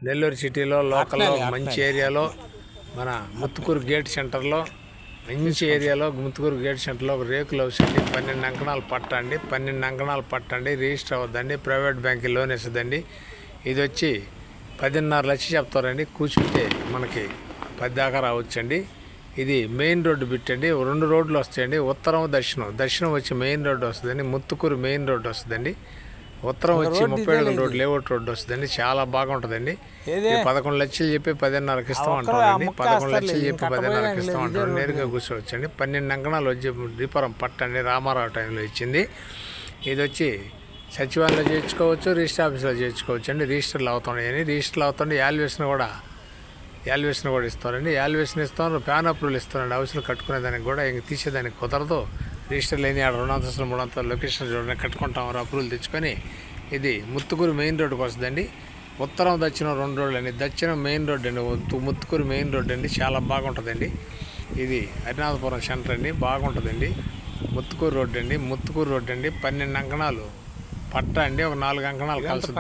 నెల్లూరు సిటీలో లోకల్లో మంచి ఏరియాలో మన ముత్తుకూరు గేట్ సెంటర్లో మంచి ఏరియాలో ముత్తుకూరు గేట్ సెంటర్లో ఒక రేకులు హౌస్ అండి. 12 అంకణాలు పట్టండి. 12 అంకణాలు పట్టండి. రిజిస్టర్ అవ్వద్దండి. ప్రైవేట్ బ్యాంక్ లోన్ ఇస్తుందండి. ఇది వచ్చి 10.5 లక్షలు చెప్తారండి. కూర్చుంటే మనకి 10 దాకా రావచ్చండి. ఇది మెయిన్ రోడ్డు బిట్టండి. 2 రోడ్లు వస్తాయండి. ఉత్తరం దక్షిణం వచ్చి మెయిన్ రోడ్డు వస్తుందండి. ముత్తుకూరు మెయిన్ రోడ్డు వస్తుందండి. ఉత్తరం వచ్చి 37 రోడ్డు లేఅవుట్ రోడ్డు వస్తుందండి. చాలా బాగుంటుందండి. 11 లక్షలు చెప్పి 10.5కి ఇస్తాం అంటారండి. 11 లక్షలు చెప్పి 10.5కి ఇస్తాం అంటారు. నేరుగా కూర్చోవచ్చండి. 12 అంకణాలు వచ్చి రిపురం పట్టండి. రామారావు టైంలో ఇచ్చింది. ఇది వచ్చి సచివాలయంలో చేయించుకోవచ్చు, రిజిస్టర్ ఆఫీస్లో చేయించుకోవచ్చు అండి. రిజిస్టర్లు అవుతున్నాయని రిజిస్టర్లు అవుతుండే యాల్యుయేషన్ కూడా ఇస్తారండి. యాల్యుయేషన్ ఇస్తాను, ప్యాన్ అప్రూవల్ ఇస్తారండి. హౌస్లు కట్టుకునేదానికి కూడా ఇంక తీసేదానికి కుదరదు. రిజిస్టర్ లేని 2 అంతస్తులు 3 అంతస్తులు లొకేషన్ చూడండి కట్టుకుంటాం. అప్రూవల్ తెచ్చుకొని ఇది ముత్తుకూరు మెయిన్ రోడ్డుకి వస్తుందండి. ఉత్తరం దక్షిణం 2 రోడ్లు అండి. దక్షిణం మెయిన్ రోడ్డు అండి. ముత్తుకూరు మెయిన్ రోడ్డు అండి. చాలా బాగుంటుందండి. ఇది హరినాథపురం సెంటర్ అండి. బాగుంటుందండి. ముత్తుకూరు రోడ్డు అండి. 12 అంకణాలు పట్ట అండి. ఒక 4 అంకణాలు కలిసి